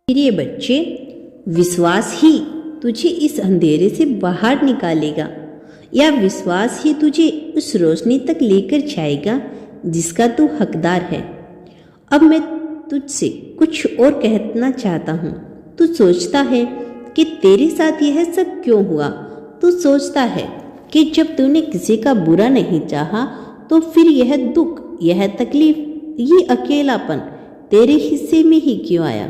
प्रिय बच्चे, विश्वास ही तुझे इस अंधेरे से बाहर निकालेगा, या विश्वास ही तुझे उस रोशनी तक लेकर जाएगा जिसका तू हकदार है। अब मैं तुझसे कुछ और कहना चाहता हूँ। तू सोचता है कि तेरे साथ यह सब क्यों हुआ। तू सोचता है कि जब तूने किसी का बुरा नहीं चाहा तो फिर यह दुख, यह तकलीफ, ये अकेलापन तेरे हिस्से में ही क्यों आया।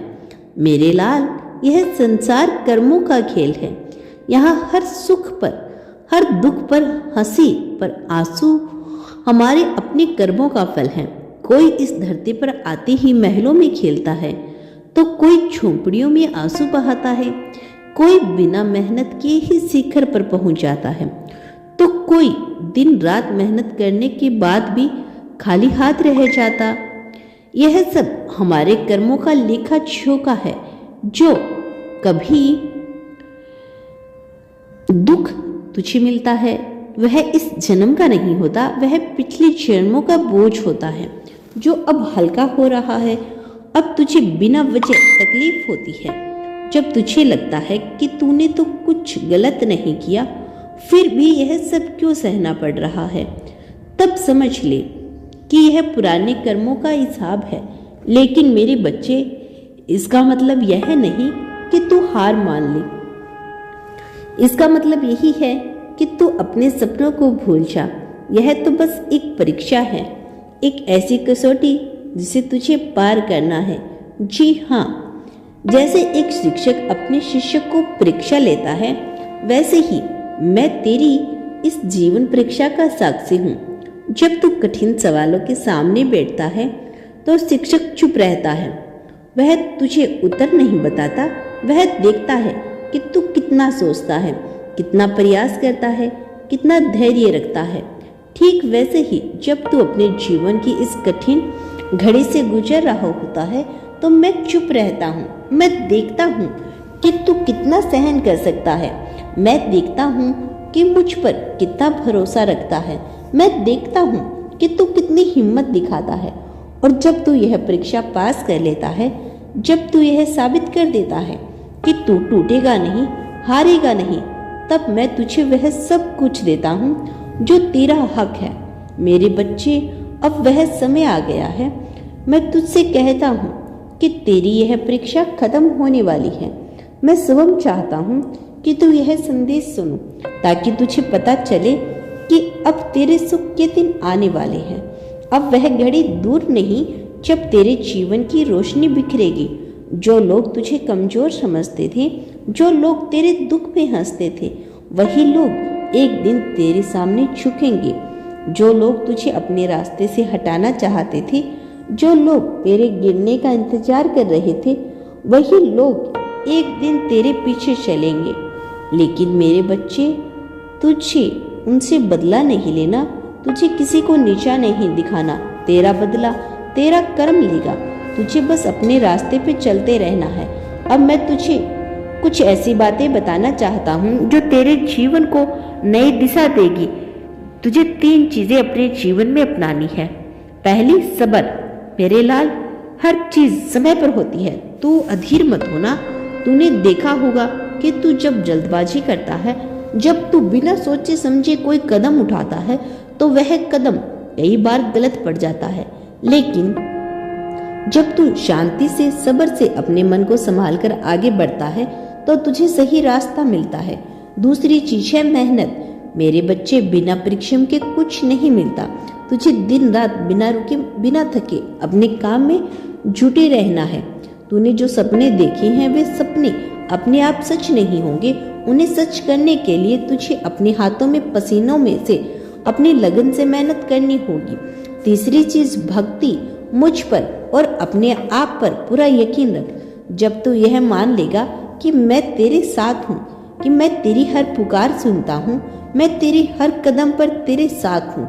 मेरे लाल, यह संसार कर्मों का खेल है। यहाँ हर सुख पर, हर दुख पर, हंसी पर आंसू हमारे अपने कर्मों का फल है। कोई इस धरती पर आते ही महलों में खेलता है तो कोई झोंपड़ियों में आंसू बहाता है, कोई बिना मेहनत किए ही शिखर पर पहुंच जाता है, तो कोई दिन रात मेहनत करने के बाद भी खाली हाथ रह जाता। यह सब हमारे कर्मों का लेखा जोखा है। जो कभी दुख तुझे मिलता है वह इस जन्म का नहीं होता, वह पिछले जन्मों का बोझ होता है जो अब हल्का हो रहा है। अब तुझे बिना वजह तकलीफ होती है। जब तुझे लगता है कि तूने तो कुछ गलत नहीं किया, फिर भी यह सब क्यों सहना पड़ रहा है, तब समझ ले कि यह पुराने कर्मों का हिसाब है। लेकिन मेरे बच्चे, इसका मतलब यह नहीं कि तू हार मान ले। इसका मतलब यही है कि तू अपने सपनों को भूल जा। यह तो बस एक परीक्षा है, एक ऐसी कसौटी जिसे तुझे पार करना है। जी हाँ, जैसे एक शिक्षक अपने शिष्य को परीक्षा लेता है, वैसे ही मैं तेरी इस जीवन परीक्षा का साक्षी हूँ। जब तू कठिन सवालों के सामने बैठता है तो शिक्षक चुप रहता है। वह तुझे उत्तर नहीं बताता, वह देखता है कि तू कितना सोचता है, कितना प्रयास करता है, कितना धैर्य रखता है। ठीक वैसे ही जब तू अपने जीवन की इस कठिन घड़ी से गुजर रहा होता है तो मैं चुप रहता हूँ। मैं देखता हूँ कि तू कितना सहन कर सकता है। मैं देखता हूँ कि मुझ पर कितना भरोसा रखता है। मैं देखता हूँ कि तू कितनी हिम्मत दिखाता है। और जब तू यह परीक्षा पास कर लेता है, जब तू यह साबित कर देता है कि तू टूटेगा नहीं, हारेगा नहीं, तब मैं तुझे वह सब कुछ देता हूँ जो तेरा हक है। मेरे बच्चे, अब वह समय आ गया है। मैं तुझसे कहता हूँ कि तेरी यह परीक्षा खत्म होने वाली है। मैं स्वयं चाहता हूँ कि तू यह संदेश सुनो, ताकि तुझे पता चले कि अब तेरे सुख के दिन आने वाले हैं। अब वह घड़ी दूर नहीं जब तेरे जीवन की रोशनी बिखरेगी। जो लोग तुझे कमजोर समझते थे, जो लोग तेरे दुख में हंसते थे, वही लोग एक दिन तेरे सामने झुकेंगे। जो लोग तुझे अपने रास्ते से हटाना चाहते थे, जो लोग तेरे गिरने का इंतजार कर रहे थे, वही लोग एक दिन तेरे पीछे चलेंगे। लेकिन मेरे बच्चे, तुझे उनसे बदला नहीं लेना, तुझे किसी को नीचा नहीं दिखाना। तेरा बदला तेरा कर्म लेगा। तुझे बस अपने रास्ते पे चलते रहना है। अब मैं तुझे कुछ ऐसी बातें बताना चाहता हूँ जो तेरे जीवन को नई दिशा देगी। तुझे 3 चीजें अपने जीवन में अपनानी है। पहली, सब्र। मेरे लाल, हर चीज समय पर होती है। तू अधीर मत होना। तूने देखा होगा कि तू जब जल्दबाजी करता है, जब तू बिना सोचे समझे कोई कदम उठाता है, तो वह कदम कई बार गलत पड़ जाता है। लेकिन जब तू शांति से, सब्र से अपने मन को संभाल कर आगे बढ़ता है तो तुझे सही रास्ता मिलता है। दूसरी चीज है मेहनत। मेरे बच्चे, बिना परिश्रम के कुछ नहीं मिलता। तुझे दिन रात बिना रुके, बिना थके अपने काम में जुटे रहना है। तूने जो सपने देखे हैं वे सपने अपने आप सच नहीं होंगे। उन्हें सच करने के लिए तुझे अपने हाथों में, पसीनों में से, अपनी लगन से मेहनत करनी होगी। तीसरी चीज, भक्ति। मुझ पर और अपने आप पर पूरा यकीन रख। जब तू यह मान लेगा कि मैं तेरे साथ हूँ, कि मैं तेरी हर पुकार सुनता हूँ, मैं तेरे हर कदम पर तेरे साथ हूँ,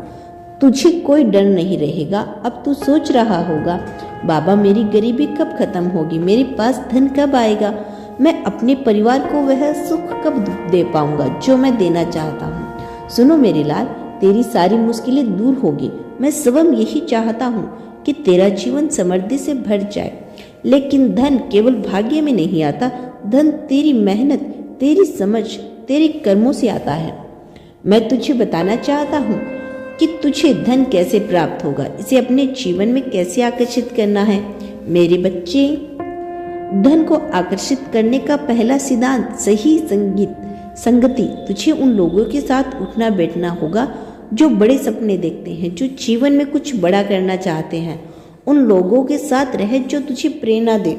तुझे कोई डर नहीं रहेगा। अब तू सोच रहा होगा, बाबा मेरी गरीबी कब खत्म होगी, मेरे पास धन कब आएगा, मैं अपने परिवार को वह सुख कब दे पाऊंगा जो मैं देना चाहता हूँ। सुनो मेरे लाल, तेरी सारी मुश्किलें दूर होगी। मैं स्वयं यही चाहता हूँ कि तेरा जीवन समृद्धि से भर जाए। लेकिन धन केवल भाग्य में नहीं आता, धन तेरी मेहनत, तेरी समझ, तेरे कर्मों से आता है। मैं तुझे बताना चाहता हूँ कि तुझे धन कैसे प्राप्त होगा, इसे अपने जीवन में कैसे आकर्षित करना है। मेरे बच्चे, धन को आकर्षित करने का पहला सिद्धांत सही संगति। तुझे उन लोगों के साथ उठना बैठना होगा जो बड़े सपने देखते हैं, जो जीवन में कुछ बड़ा करना चाहते हैं। उन लोगों के साथ रह जो तुझे प्रेरणा दे,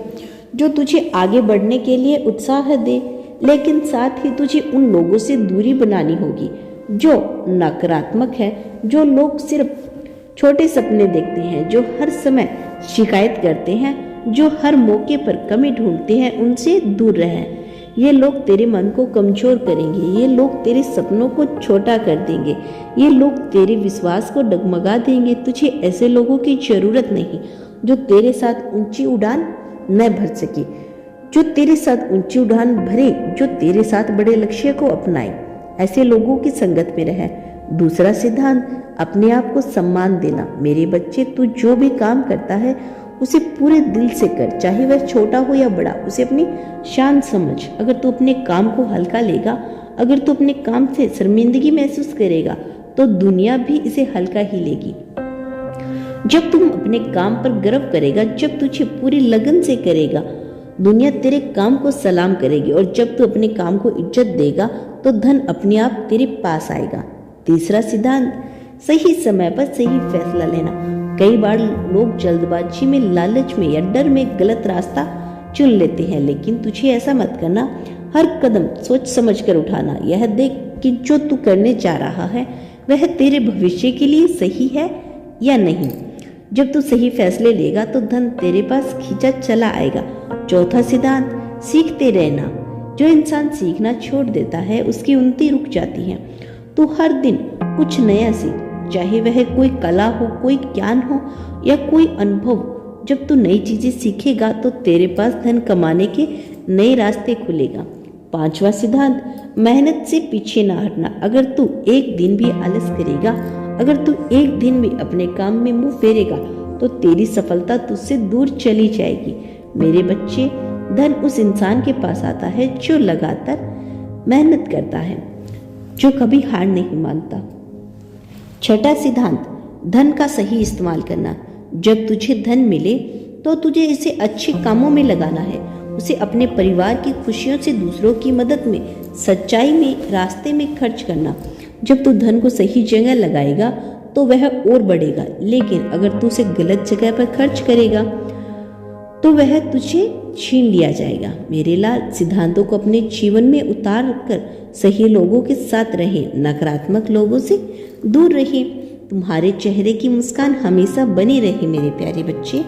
जो तुझे आगे बढ़ने के लिए उत्साह दे। लेकिन साथ ही तुझे उन लोगों से दूरी बनानी होगी जो नकारात्मक है, जो लोग सिर्फ छोटे सपने देखते हैं, जो हर समय शिकायत करते हैं, जो हर मौके पर कमी ढूंढते हैं। उनसे दूर रहें। ये लोग तेरे मन को कमजोर करेंगे, ये लोग तेरे सपनों को छोटा कर देंगे, ये लोग तेरे विश्वास को डगमगा देंगे। तुझे ऐसे लोगों की जरूरत नहीं जो तेरे साथ ऊंची उड़ान न भर सके, जो तेरे साथ ऊंची उड़ान भरे, जो तेरे साथ बड़े लक्ष्य को अपनाए। ऐसे लोगों की संगत में रह। दूसरा सिद्धांत, अपने आप को सम्मान देना। मेरे बच्चे, तू जो भी काम करता है उसे पूरे दिल से कर, चाहे वह छोटा हो या बड़ा। उसे अपनी शान समझ। अगर तू अपने काम को हल्का लेगा, अगर तू अपने काम से शर्मिंदगी महसूस करेगा, तो दुनिया भी इसे हल्का ही लेगी। जब तुम अपने काम पर गर्व करेगा, जब तुझे पूरी लगन से करेगा, दुनिया तेरे काम को सलाम करेगी। और जब तू अपने काम को इज्जत देगा, तो धन अपने आप तेरे पास आएगा। तीसरा सिद्धांत, सही समय पर सही फैसला लेना। कई बार लोग जल्दबाजी में, लालच में या डर में गलत रास्ता चुन लेते हैं, लेकिन तुझे ऐसा मत करना। हर कदम सोच समझ कर उठाना। यह देख कि जो तू करने जा रहा है वह तेरे भविष्य के लिए सही है या नहीं। जब तू सही फैसले लेगा तो धन तेरे पास खींचा चला आएगा। चौथा सिद्धांत, सीखते रहना। जो इंसान सीखना छोड़ देता है उसकी उन्नति रुक जाती है। तू हर दिन कुछ नया सीख, चाहे वह कोई कला हो, कोई ज्ञान हो या कोई अनुभव। जब तू नई चीजें सीखेगा तो तेरे पास धन कमाने के नए रास्ते खुलेगा। पांचवा सिद्धांत, मेहनत से पीछे ना हटना। अगर तू एक दिन भी आलस करेगा, अगर तू एक दिन भी अपने काम में मुंह फेरेगा, तो तेरी सफलता तुझसे दूर चली जाएगी। मेरे बच्चे, धन उस इंसान के पास आता है जो लगातार मेहनत करता है, जो कभी हार नहीं मानता। छठा सिद्धांत, धन का सही इस्तेमाल करना। जब तुझे धन मिले तो तुझे इसे अच्छे कामों में लगाना है। उसे अपने परिवार की खुशियों से, दूसरों की मदद में, सच्चाई में, रास्ते में खर्च करना। जब तू धन को सही जगह लगाएगा तो वह और बढ़ेगा। लेकिन अगर तू उसे गलत जगह पर खर्च करेगा तो वह तुझे छीन लिया जाएगा। मेरे लाल, सिद्धांतों को अपने जीवन में उतार कर सही लोगों के साथ रहे, नकारात्मक लोगों से दूर रहे। तुम्हारे चेहरे की मुस्कान हमेशा बनी रहे मेरे प्यारे बच्चे।